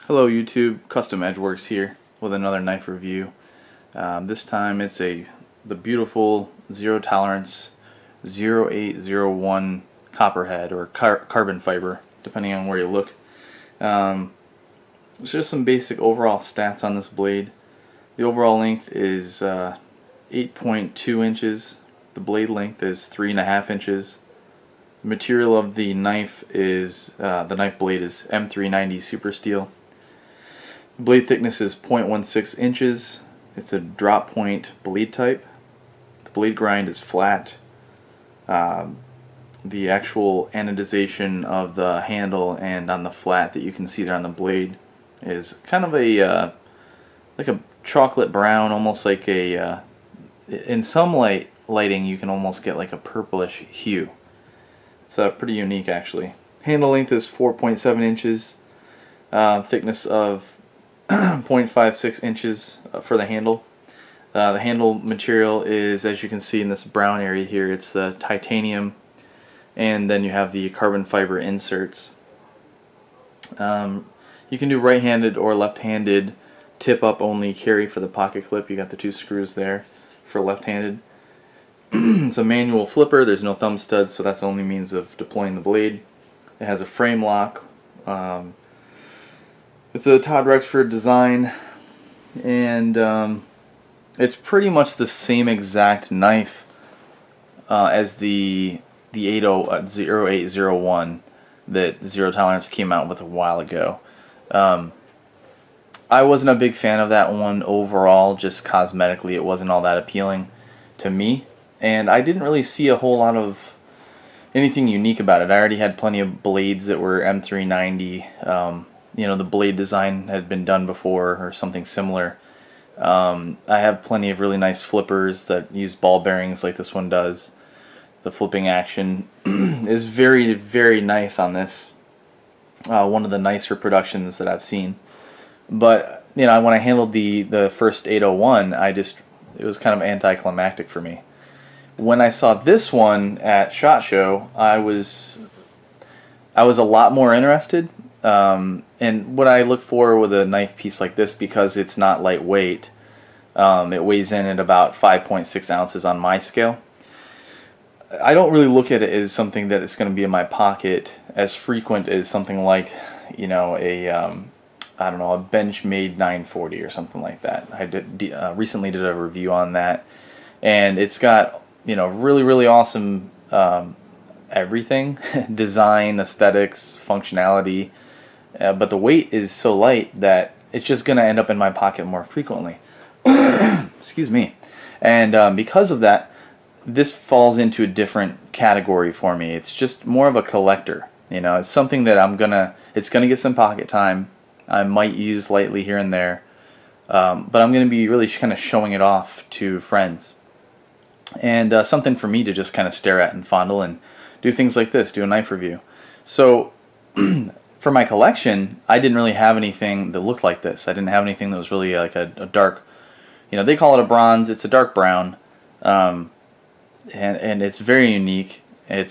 Hello YouTube, Custom Edgeworks here with another knife review. This time it's the beautiful zero tolerance 0801 Copperhead or carbon fiber, depending on where you look. There's just some basic overall stats on this blade. The overall length is 8.2 inches. The blade length is 3.5 inches. The material of the knife is the knife blade is M390 super steel. The blade thickness is 0.16 inches. It's a drop point blade type. The blade grind is flat. The actual anodization of the handle and on the flat that you can see there on the blade is kind of a like a chocolate brown, almost like a in some lighting you can almost get like a purplish hue. It's pretty unique actually. Handle length is 4.7 inches. Thickness of 0.56 inches for the handle. The handle material is, as you can see in this brown area here, it's the titanium, and then you have the carbon fiber inserts. You can do right-handed or left-handed tip-up only carry for the pocket clip. You got the two screws there for left-handed. It's a manual flipper. There's no thumb studs, so that's the only means of deploying the blade. It has a frame lock. It's a Todd Rexford design, and it's pretty much the same exact knife as the 0801 that Zero Tolerance came out with a while ago. I wasn't a big fan of that one overall. Just cosmetically it wasn't all that appealing to me, and I didn't really see a whole lot of anything unique about it. I already had plenty of blades that were M390. You know, the blade design had been done before or something similar. I have plenty of really nice flippers that use ball bearings like this one does. The flipping action is very, very nice on this. One of the nicer productions that I've seen. But you know, when I handled the first 801, it was kind of anticlimactic for me. When I saw this one at SHOT Show, I was a lot more interested. And what I look for with a knife piece like this, because it's not lightweight, it weighs in at about 5.6 ounces on my scale. I don't really look at it as something that is going to be in my pocket as frequent as something like, you know, I don't know, a Benchmade 940 or something like that. I recently did a review on that, and it's got, you know, really awesome everything, design, aesthetics, functionality. But the weight is so light that it's just going to end up in my pocket more frequently. Excuse me. And because of that, this falls into a different category for me. It's just more of a collector. You know, it's something that it's gonna get some pocket time. I might use lightly here and there, but I'm going to be really kind of showing it off to friends. And something for me to just kind of stare at and fondle and do things like this, do a knife review. So for my collection, I didn't really have anything that looked like this. I didn't have anything that was really like a dark, you know, they call it a bronze, it's a dark brown, and it's very unique. It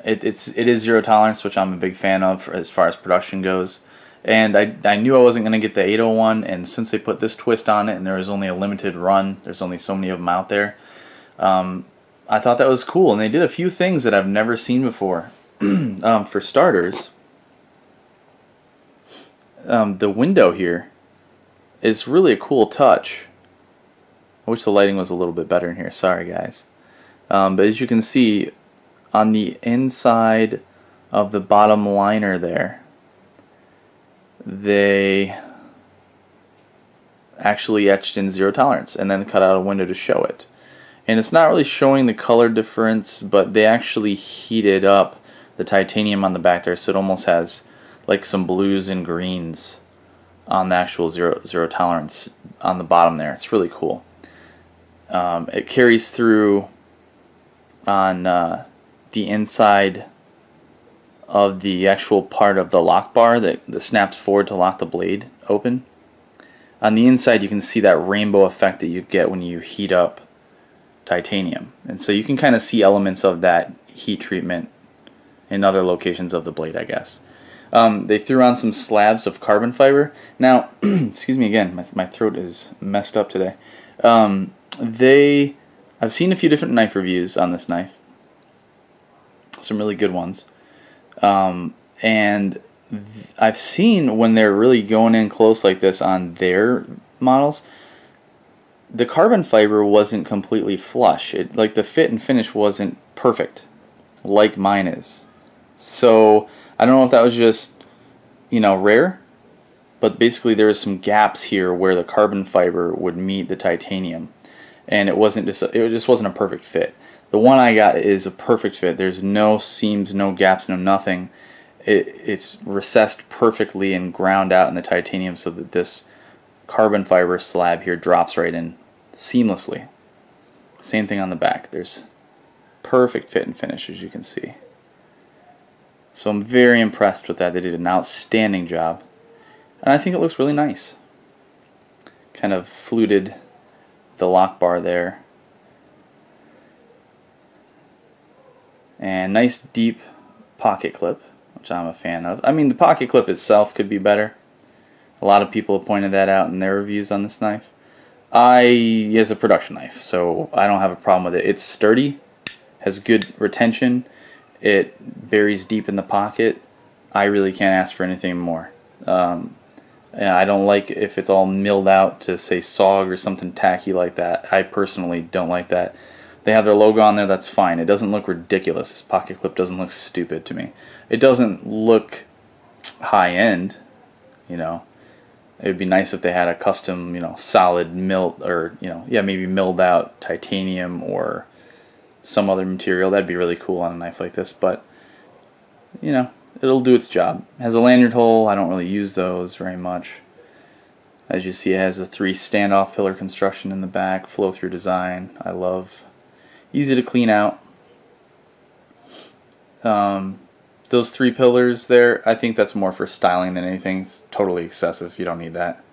is zero tolerance, which I'm a big fan of as far as production goes. And I knew I wasn't going to get the 801, and since they put this twist on it and there was only a limited run, there's only so many of them out there, I thought that was cool. And they did a few things that I've never seen before. For starters, the window here is really a cool touch. I wish the lighting was a little bit better in here, sorry guys. But as you can see, on the inside of the bottom liner there, they actually etched in zero tolerance and then cut out a window to show it. And it's not really showing the color difference, but they actually heated up the titanium on the back there, so it almost has like some blues and greens on the actual zero tolerance on the bottom there. It's really cool. It carries through on the inside of the actual part of the lock bar that snaps forward to lock the blade open. On the inside you can see that rainbow effect that you get when you heat up titanium, and so you can kind of see elements of that heat treatment in other locations of the blade, I guess. They threw on some slabs of carbon fiber. Now, excuse me again, my throat is messed up today. I've seen a few different knife reviews on this knife, some really good ones, and I've seen when they're really going in close like this on their models, the carbon fiber wasn't completely flush. Like the fit and finish wasn't perfect, like mine is. So I don't know if that was just, rare, but basically there was some gaps here where the carbon fiber would meet the titanium, and it just wasn't a perfect fit. The one I got is a perfect fit. There's no seams, no gaps, no nothing. It's recessed perfectly and ground out in the titanium so that this carbon fiber slab here drops right in seamlessly. Same thing on the back. There's perfect fit and finish, as you can see. So I'm very impressed with that. They did an outstanding job, and I think it looks really nice. Kind of fluted the lock bar there, and nice deep pocket clip, which I'm a fan of. I mean, the pocket clip itself could be better. A lot of people have pointed that out in their reviews on this knife. It's a production knife, so I don't have a problem with it. It's sturdy, has good retention, it buries deep in the pocket. I really can't ask for anything more. I don't like if it's all milled out to say SOG or something tacky like that. I personally don't like that. They have their logo on there, that's fine. It doesn't look ridiculous. This pocket clip doesn't look stupid to me. It doesn't look high-end, It would be nice if they had a custom, solid milled, or, maybe milled out titanium or some other material. That'd be really cool on a knife like this, but, it'll do its job. It has a lanyard hole. I don't really use those very much. As you see, it has a 3 standoff pillar construction in the back, flow-through design. I love. Easy to clean out. Those 3 pillars there, I think that's more for styling than anything. It's totally excessive. You don't need that.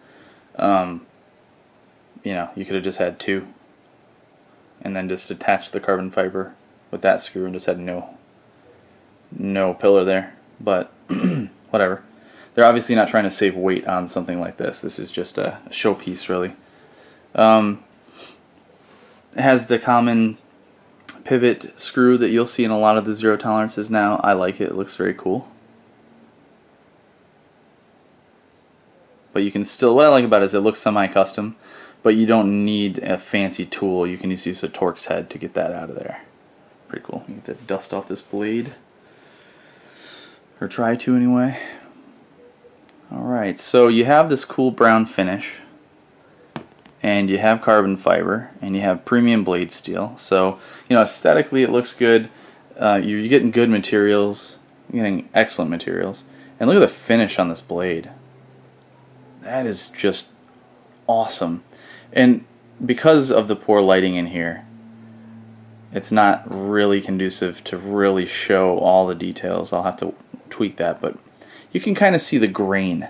You could have just had 2 and then just attached the carbon fiber with that screw and just had no pillar there. But whatever. They're obviously not trying to save weight on something like this. This is just a showpiece, really. It has the common pivot screw that you'll see in a lot of the zero tolerances now. I like it. It looks very cool. But you can still, what I like about it is it looks semi-custom, but you don't need a fancy tool. You can just use a Torx head to get that out of there. Pretty cool. Get that dust off this blade. Or try to anyway. Alright, so you have this cool brown finish, and you have carbon fiber, and you have premium blade steel. So, aesthetically it looks good. You're getting good materials. You're getting excellent materials. And look at the finish on this blade. That is just awesome. And because of the poor lighting in here, it's not really conducive to really show all the details. I'll have to tweak that, but you can kind of see the grain.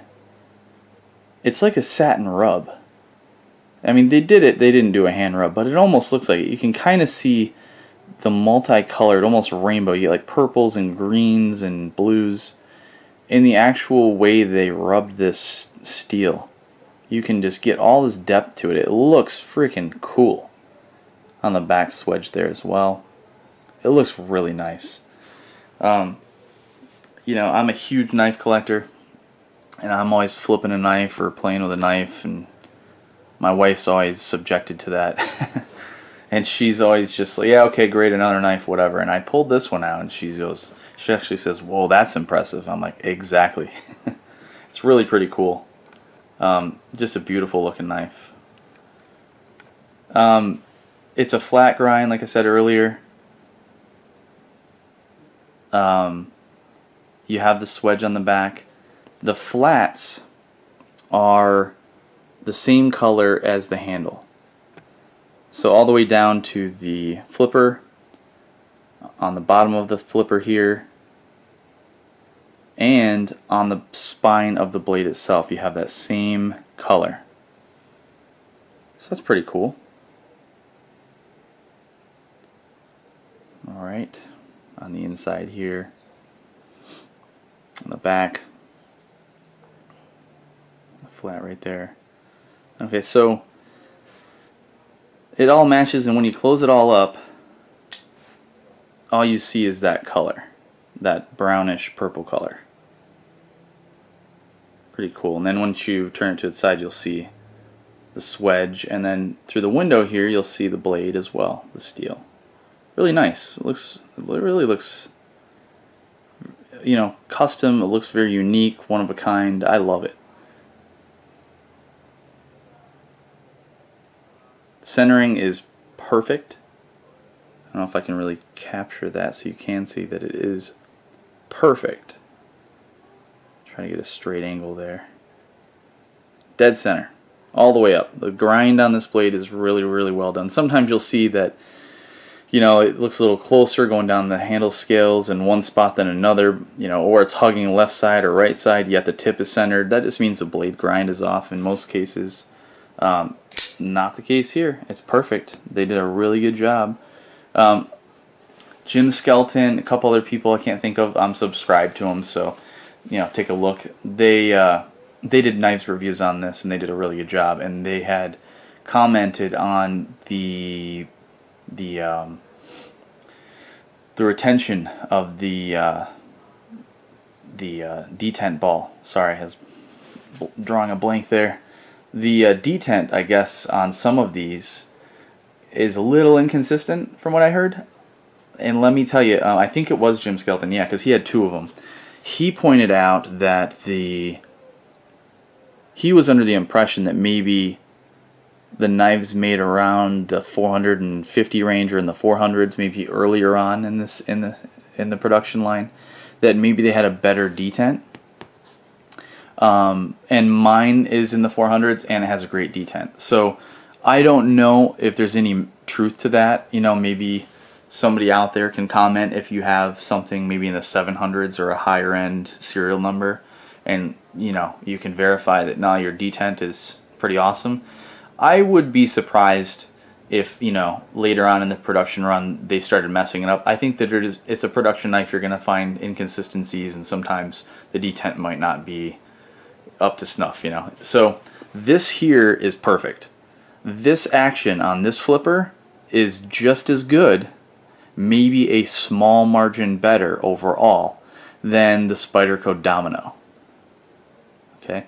It's like a satin rub. I mean, they didn't do a hand rub, but it almost looks like it. You can kind of see the multicolored, almost rainbow. You get like purples and greens and blues. In the actual way they rubbed this steel, you can just get all this depth to it. It looks freaking cool. On the back swedge there as well. It looks really nice. I'm a huge knife collector, and I'm always flipping a knife or playing with a knife, and my wife's always subjected to that. And she's always just like, yeah, okay, great, another knife, whatever. And I pulled this one out, and she actually says, whoa, that's impressive. I'm like, exactly. It's really pretty cool. Just a beautiful looking knife. It's a flat grind, like I said earlier. You have the swedge on the back. The flats are the same color as the handle. So all the way down to the flipper, on the bottom of the flipper here, and on the spine of the blade itself, you have that same color. So that's pretty cool. Alright, on the inside here, on the back, flat right there. Okay, so it all matches, and when you close it all up, all you see is that color, that brownish purple color. Pretty cool. And then once you turn it to its side, you'll see the swedge, and then through the window here you'll see the blade as well, the steel. Really nice. It really looks, you know, custom. It looks very unique, one of a kind. I love it. Centering is perfect. I don't know if I can really capture that so you can see that it is perfect. Try to get a straight angle there. Dead center, all the way up. The grind on this blade is really, really well done. Sometimes you'll see that, you know, it looks a little closer going down the handle scales in one spot than another, you know, or it's hugging left side or right side, yet the tip is centered. That just means the blade grind is off in most cases. Not the case here. It's perfect. They did a really good job. Jim Skelton, a couple other people I can't think of. I'm subscribed to them, so you know, take a look. They did knives reviews on this, and they did a really good job. And they had commented on the retention of the detent ball. Sorry, I was drawing a blank there. The detent, I guess, on some of these is a little inconsistent from what I heard. And let me tell you, I think it was Jim Skelton, yeah, because he had two of them. He pointed out that he was under the impression that maybe the knives made around the 450 range or in the 400s, maybe earlier on in the production line, that maybe they had a better detent. And mine is in the 400s and it has a great detent. So I don't know if there's any truth to that. You know, maybe somebody out there can comment if you have something maybe in the 700s or a higher end serial number, and you know, you can verify that now your detent is pretty awesome. I would be surprised if, you know, later on in the production run they started messing it up. I think that it's a production knife. You're going to find inconsistencies, and sometimes the detent might not be up to snuff, you know. So this here is perfect. This action on this flipper is just as good, maybe a small margin better overall than the Spyderco Domino. Okay,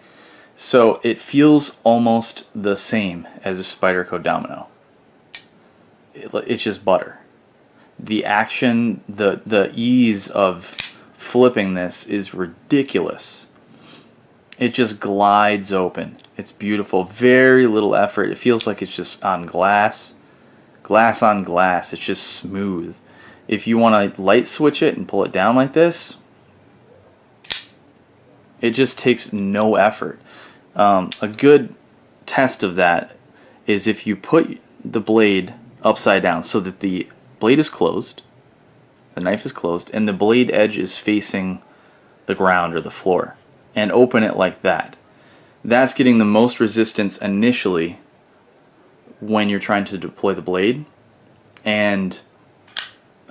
so it feels almost the same as a Spyderco Domino. It's just butter. The action, the ease of flipping this is ridiculous. It just glides open. It's beautiful. Very little effort. It feels like it's just on glass. Glass on glass. It's just smooth. If you want to light switch it and pull it down like this, it just takes no effort. A good test of that is if you put the blade upside down so that the blade is closed, the knife is closed, and the blade edge is facing the ground or the floor, and open it like that. That's getting the most resistance initially when you're trying to deploy the blade. And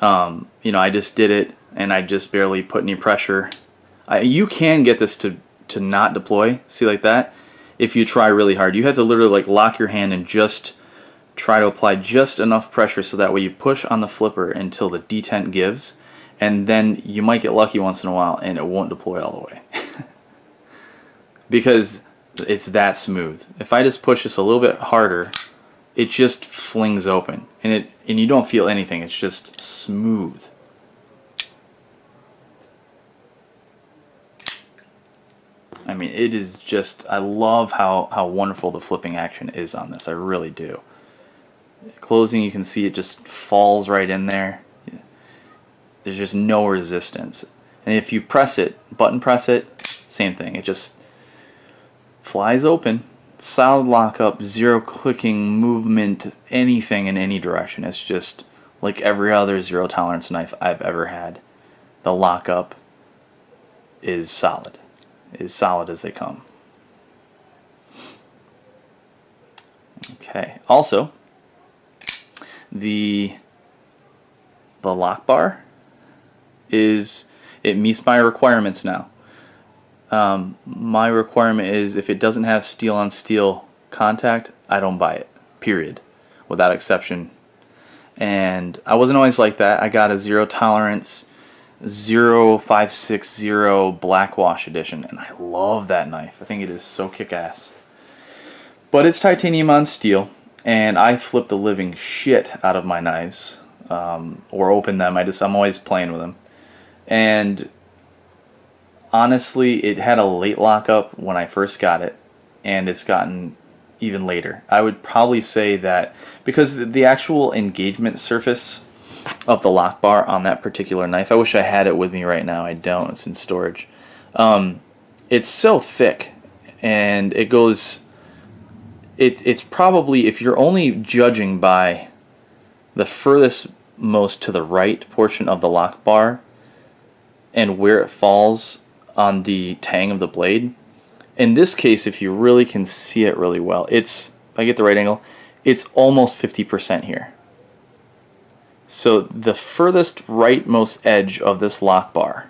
you know, I just did it and I just barely put any pressure. You can get this to not deploy, see, like that, if you try really hard. You have to literally like lock your hand and just try to apply just enough pressure so that way you push on the flipper until the detent gives, and then you might get lucky once in a while and it won't deploy all the way. Because it's that smooth. If I just push this a little bit harder, it just flings open, and you don't feel anything. It's just smooth. I mean, it is just, I love how wonderful the flipping action is on this. I really do. Closing, you can see it just falls right in there. There's just no resistance. And if you press it, button press it, same thing. It just flies open. Solid lockup, zero clicking, movement, anything in any direction. It's just like every other zero tolerance knife I've ever had. The lockup is solid. As solid as they come. Okay. Also, the lock bar it meets my requirements now. My requirement is if it doesn't have steel on steel contact, I don't buy it, period, without exception. And I wasn't always like that. I got a zero tolerance 0560 Blackwash edition, and I love that knife. I think it is so kick-ass. But it's titanium on steel, and I flip the living shit out of my knives, or open them. I'm always playing with them. And honestly, it had a late lockup when I first got it, and it's gotten even later. I would probably say that because the actual engagement surface of the lock bar on that particular knife, I wish I had it with me right now. I don't. It's in storage. It's so thick, and it goes. It's probably, if you're only judging by the furthest most to the right portion of the lock bar and where it falls on the tang of the blade. In this case, if you really can see it really well, if I get the right angle, it's almost 50% here. So the furthest rightmost edge of this lock bar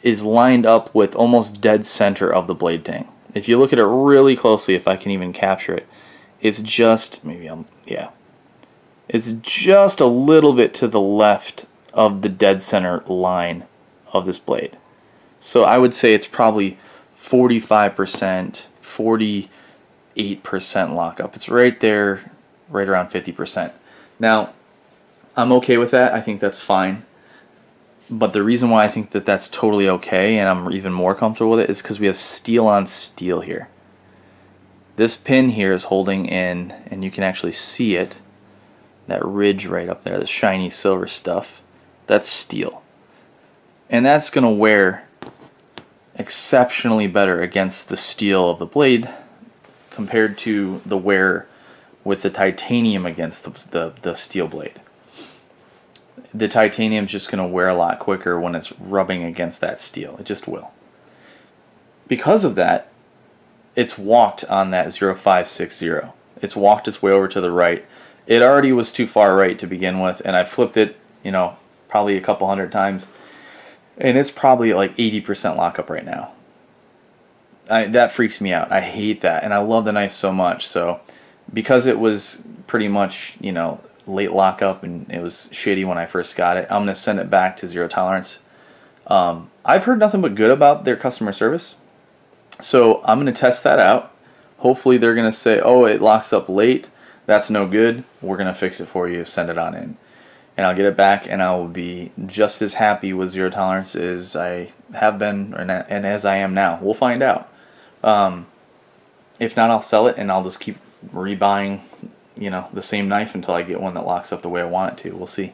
is lined up with almost dead center of the blade tang. If you look at it really closely, if I can even capture it, it's just, it's just a little bit to the left of the dead center line of this blade. So I would say it's probably 45%, 48% lockup. It's right there, right around 50%. Now, I'm okay with that. I think that's fine. But the reason why I think that that's totally okay, and I'm even more comfortable with it, is because we have steel on steel here. This pin here is holding in, and you can actually see it, that ridge right up there, the shiny silver stuff. That's steel. And that's going to wear exceptionally better against the steel of the blade compared to the wear with the titanium against the steel blade. The titanium is just going to wear a lot quicker when it's rubbing against that steel. It just will. Because of that, it's walked on that 0560. It's walked its way over to the right. It already was too far right to begin with, and I flipped it, probably a couple hundred times, and it's probably at like 80% lockup right now. That freaks me out. I hate that, and I love the knife so much. So because it was pretty much, late lockup and it was shitty when I first got it, I'm going to send it back to zero tolerance. I've heard nothing but good about their customer service, so I'm going to test that out. Hopefully they're going to say, oh, it locks up late, that's no good, we're going to fix it for you, send it on in. And I'll get it back, and I will be just as happy with zero tolerance as I have been and as I am now. We'll find out. If not, I'll sell it and I'll just keep rebuying the same knife until I get one that locks up the way I want it to. We'll see.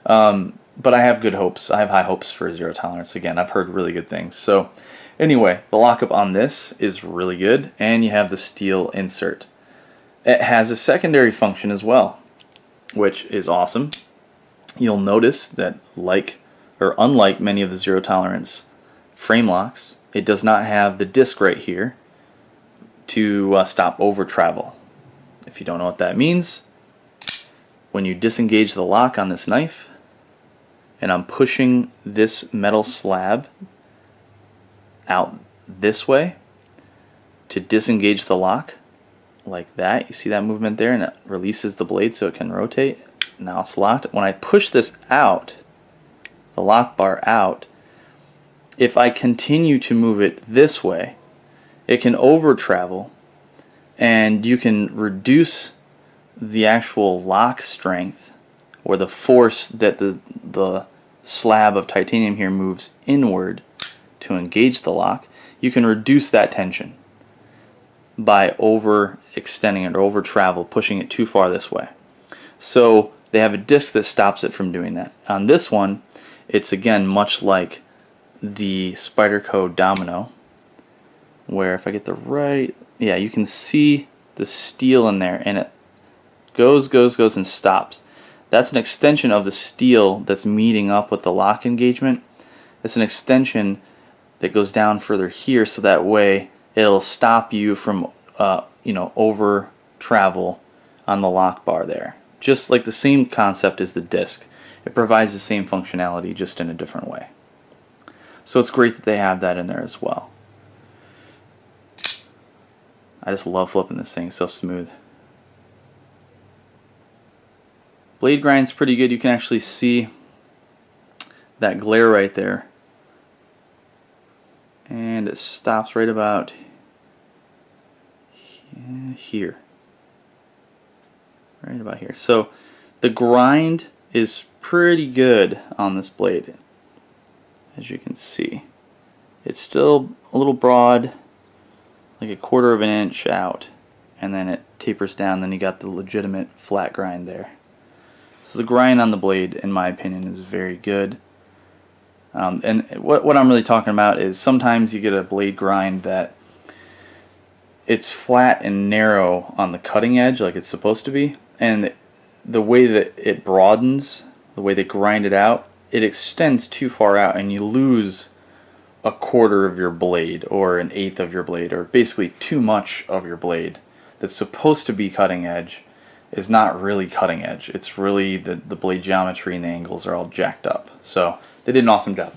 But I have good hopes. I have high hopes for zero tolerance. Again, I've heard really good things. So anyway, the lockup on this is really good, and you have the steel insert. It has a secondary function as well, which is awesome. You'll notice that unlike many of the zero tolerance frame locks, it does not have the disc right here to stop over travel. If you don't know what that means, when you disengage the lock on this knife, and I'm pushing this metal slab out this way to disengage the lock, like that, you see that movement there, and it releases the blade so it can rotate. Now it's locked. When I push this out, the lock bar out, if I continue to move it this way, it can over travel, and you can reduce the actual lock strength, or the force that the slab of titanium here moves inward to engage the lock. You can reduce that tension by over extending it or over travel, pushing it too far this way. So they have a disc that stops it from doing that. On this one, it's again much like the Spyderco Domino, where if I get the right, yeah, you can see the steel in there, and it goes and stops. That's an extension of the steel that's meeting up with the lock engagement. It's an extension that goes down further here, so that way it'll stop you from over travel on the lock bar there. Just like the same concept as the disc. It provides the same functionality, just in a different way. So it's great that they have that in there as well. I just love flipping this thing, it's so smooth. Blade grind's pretty good. You can actually see that glare right there. And it stops right about here. Right about here. So the grind is pretty good on this blade, as you can see. It's still a little broad, like 1/4 of an inch out, and then it tapers down, then you got the legitimate flat grind there. So the grind on the blade, in my opinion, is very good. And what I'm really talking about is sometimes you get a blade grind that it's flat and narrow on the cutting edge like it's supposed to be, and the way that it broadens, the way they grind it out, it extends too far out and you lose 1/4 of your blade or 1/8 of your blade, or basically too much of your blade that's supposed to be cutting edge is not really cutting edge. It's really the blade geometry and the angles are all jacked up. So they did an awesome job.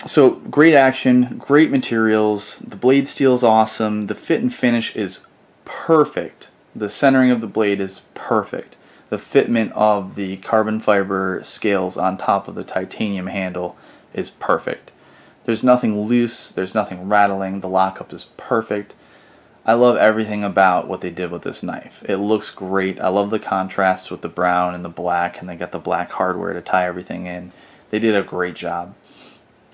So great action, great materials, the blade steel is awesome, the fit and finish is perfect, the centering of the blade is perfect, the fitment of the carbon fiber scales on top of the titanium handle is perfect. There's nothing loose, there's nothing rattling, the lockup is perfect. I love everything about what they did with this knife. It looks great. I love the contrast with the brown and the black, and they got the black hardware to tie everything in. They did a great job.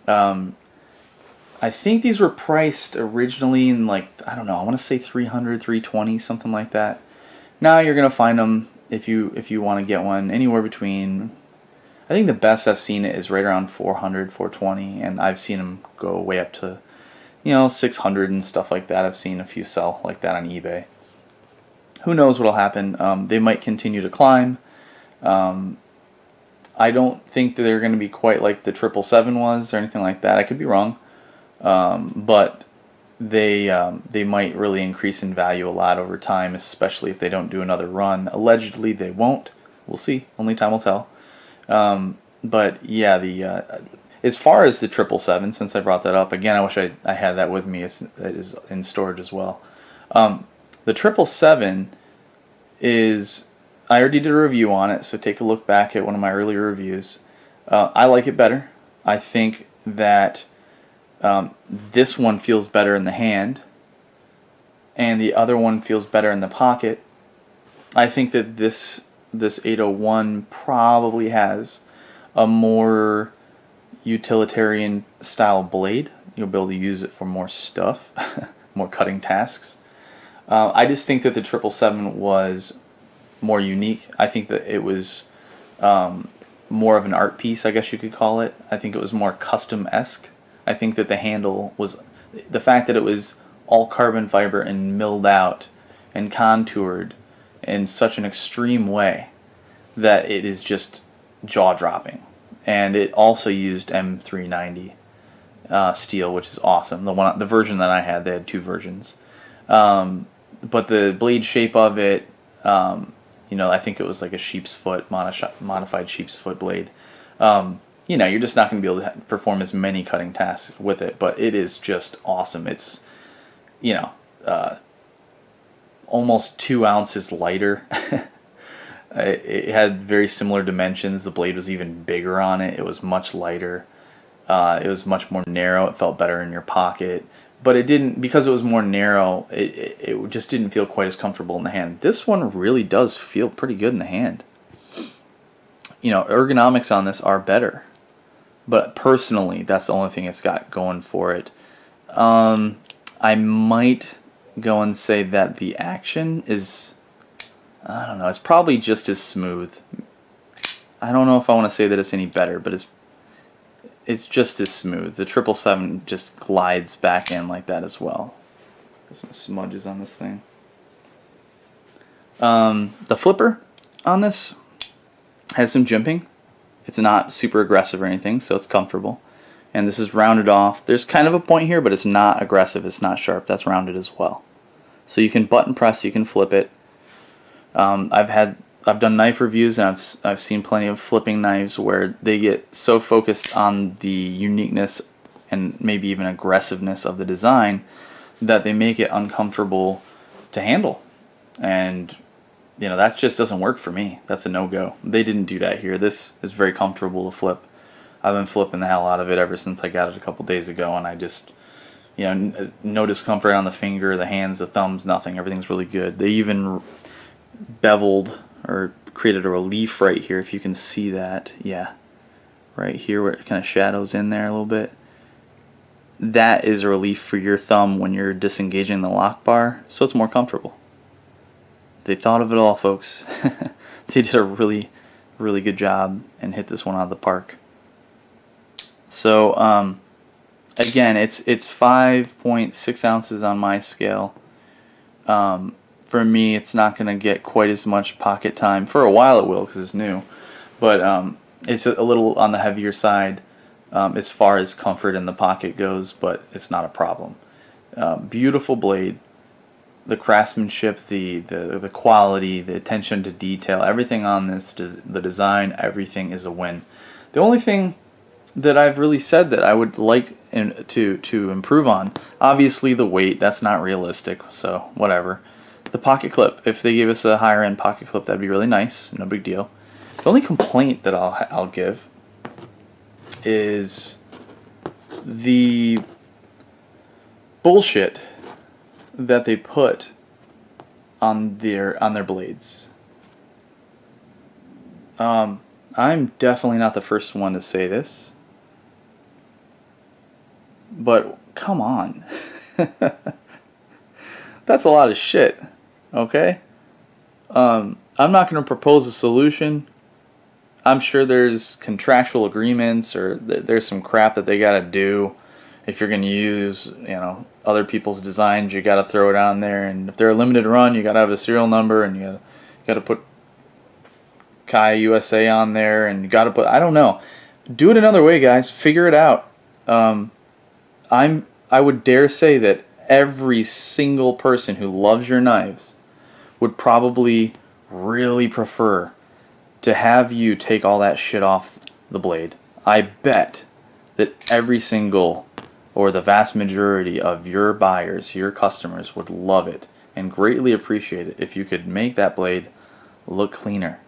I think these were priced originally in, like, I don't know, I want to say $300, $320, something like that. Now you're gonna find them, if you want to get one, anywhere between, I think the best I've seen it is right around $400, $420, and I've seen them go way up to, you know, $600 and stuff like that. I've seen a few sell like that on eBay. Who knows what'll happen? They might continue to climb. I don't think that they're going to be quite like the 777 was or anything like that. I could be wrong, but they might really increase in value a lot over time, especially if they don't do another run. Allegedly, they won't. We'll see. Only time will tell. But yeah, as far as the 777, since I brought that up again, I wish I had that with me. It is in storage as well. The 777 is, I already did a review on it, so take a look back at one of my earlier reviews. I like it better. I think that this one feels better in the hand, and the other one feels better in the pocket. I think that this 801 probably has a more utilitarian style blade. You'll be able to use it for more stuff, more cutting tasks. I just think that the 777 was more unique. I think that it was more of an art piece, I guess you could call it. I think it was more custom-esque. I think that the handle was, the fact that it was all carbon fiber and milled out and contoured in such an extreme way that it is just jaw-dropping. And it also used M390 steel, which is awesome. The version that I had, they had 2 versions. But the blade shape of it, you know, I think it was like a sheep's foot, modified sheep's foot blade. You know, you're just not going to be able to perform as many cutting tasks with it, but it is just awesome. It's, you know, almost 2 ounces lighter. It had very similar dimensions. The blade was even bigger on it. It was much lighter. It was much more narrow. It felt better in your pocket. But it didn't, because it was more narrow, it just didn't feel quite as comfortable in the hand. This one really does feel pretty good in the hand. You know, ergonomics on this are better. But personally, that's the only thing it's got going for it. I might go and say that the action is, I don't know, it's probably just as smooth. I don't know if I want to say that it's any better, but it's just as smooth. The 777 just glides back in like that as well. There's some smudges on this thing. The flipper on this has some jimping. It's not super aggressive or anything, so it's comfortable. And this is rounded off. There's kind of a point here, but it's not aggressive. It's not sharp. That's rounded as well. So you can button press, you can flip it. I've had I've done knife reviews, and I've seen plenty of flipping knives where they get so focused on the uniqueness and maybe even aggressiveness of the design that they make it uncomfortable to handle. And you know, that just doesn't work for me. That's a no-go. They didn't do that here. This is very comfortable to flip. I've been flipping the hell out of it ever since I got it a couple days ago, and I just, you know, no discomfort on the finger, the hands, the thumbs, nothing. Everything's really good. They even beveled or created a relief right here, if you can see that. Yeah, right here where it kind of shadows in there a little bit. That is a relief for your thumb when you're disengaging the lock bar, so it's more comfortable. They thought of it all, folks. They did a really, really good job and hit this one out of the park. So again, it's 5.6 ounces on my scale. For me, it's not going to get quite as much pocket time. For a while it will, because it's new. But it's a little on the heavier side as far as comfort in the pocket goes, but it's not a problem. Beautiful blade. The craftsmanship, the quality, the attention to detail, everything on this, the design, everything is a win. The only thing that I've really said that I would like to improve on, obviously the weight, that's not realistic, so whatever. The pocket clip, if they gave us a higher end pocket clip, that'd be really nice, no big deal. The only complaint that I'll give is the bullshit that they put on their blades. I'm definitely not the first one to say this, but come on. That's a lot of shit, okay? I'm not going to propose a solution. I'm sure there's contractual agreements, or there's some crap that they got to do. If you're going to use, you know, other people's designs, you got to throw it on there. And if they're a limited run, you got to have a serial number, and you got to put Kai USA on there, and you got to put, I don't know. Do it another way, guys. Figure it out. I would dare say that every single person who loves your knives would probably really prefer to have you take all that shit off the blade. I bet that every single, or the vast majority of your buyers, your customers, would love it and greatly appreciate it if you could make that blade look cleaner,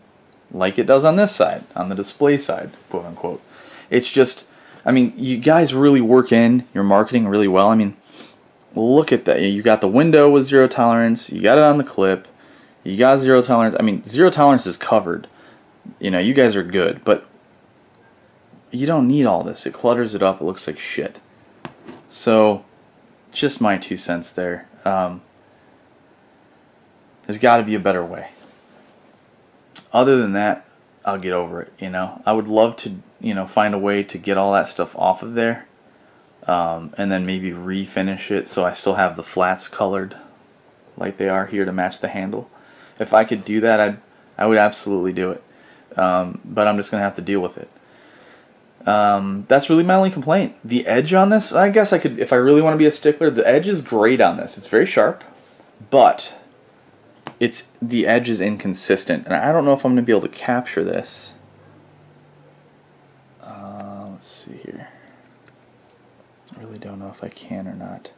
like it does on this side, on the display side, quote unquote. It's just, I mean, you guys really work in your marketing really well. I mean, look at that. You got the window with zero tolerance, you got it on the clip, you got zero tolerance. I mean, zero tolerance is covered. You know, you guys are good, but you don't need all this. It clutters it up. It looks like shit. So, just my 2 cents there. There's got to be a better way. Other than that, I'll get over it, you know. I would love to, you know, find a way to get all that stuff off of there, and then maybe refinish it so I still have the flats colored like they are here to match the handle. If I could do that, I would absolutely do it. But I'm just going to have to deal with it. That's really my only complaint. The edge on this, I guess I could, if I really want to be a stickler, the edge is great on this. It's very sharp, but the edge is inconsistent, and I don't know if I'm going to be able to capture this. Let's see here. I really don't know if I can or not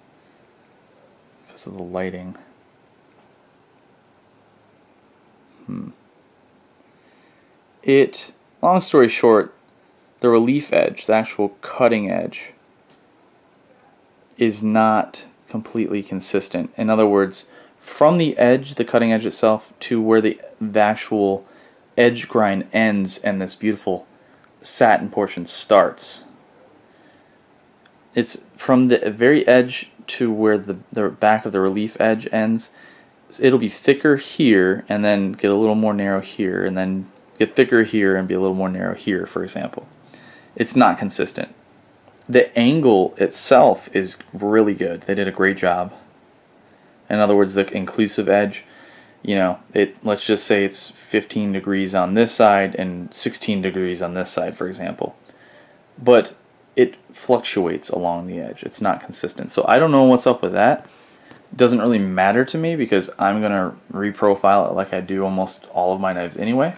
because of the lighting. Long story short, the relief edge, the actual cutting edge, is not completely consistent. In other words, from the edge, the cutting edge itself, to where the actual edge grind ends and this beautiful satin portion starts, it's from the very edge to where the back of the relief edge ends. It'll be thicker here and then get a little more narrow here, and then get thicker here and be a little more narrow here, for example. It's not consistent. The angle itself is really good. They did a great job. In other words, the inclusive edge, you know, let's just say it's 15 degrees on this side and 16 degrees on this side, for example. But it fluctuates along the edge. It's not consistent. So I don't know what's up with that. doesn't really matter to me because I'm going to reprofile it like I do almost all of my knives anyway.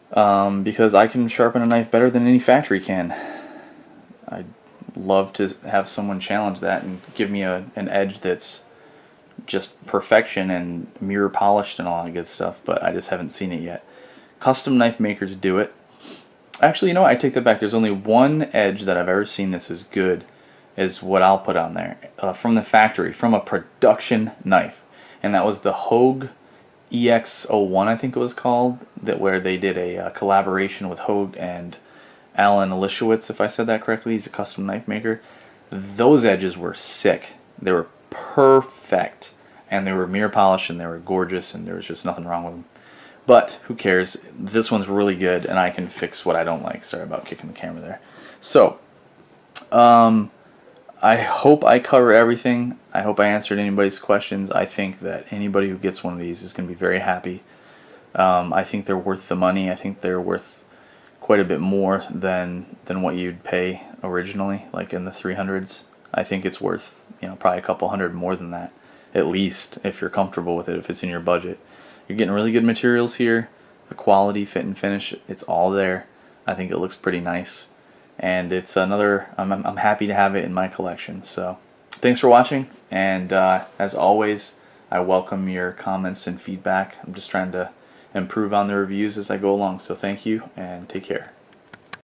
Because I can sharpen a knife better than any factory can. I'd love to have someone challenge that and give me an edge that's just perfection and mirror polished and all that good stuff, but I just haven't seen it yet. Custom knife makers do it. Actually, you know what? I take that back. There's only one edge that I've ever seen that's as good as what I'll put on there from the factory, from a production knife, and that was the Hogue EX01, I think it was called, that where they did a collaboration with Hogue and Alan Lishowitz, if I said that correctly. He's a custom knife maker. Those edges were sick. They were perfect, and they were mirror polished, and they were gorgeous, and there was just nothing wrong with them. But who cares? This one's really good, and I can fix what I don't like. Sorry about kicking the camera there. So, I hope I cover everything. I hope I answered anybody's questions. I think that anybody who gets one of these is going to be very happy. I think they're worth the money. I think they're worth quite a bit more than what you'd pay originally, like in the 300s. I think it's worth, you know, probably a couple hundred more than that, at least, if you're comfortable with it, if it's in your budget. You're getting really good materials here. The quality, fit, and finish, it's all there. I think it looks pretty nice. And it's another, I'm happy to have it in my collection. So thanks for watching, and as always, I welcome your comments and feedback. I'm just trying to improve on the reviews as I go along. So thank you, and take care.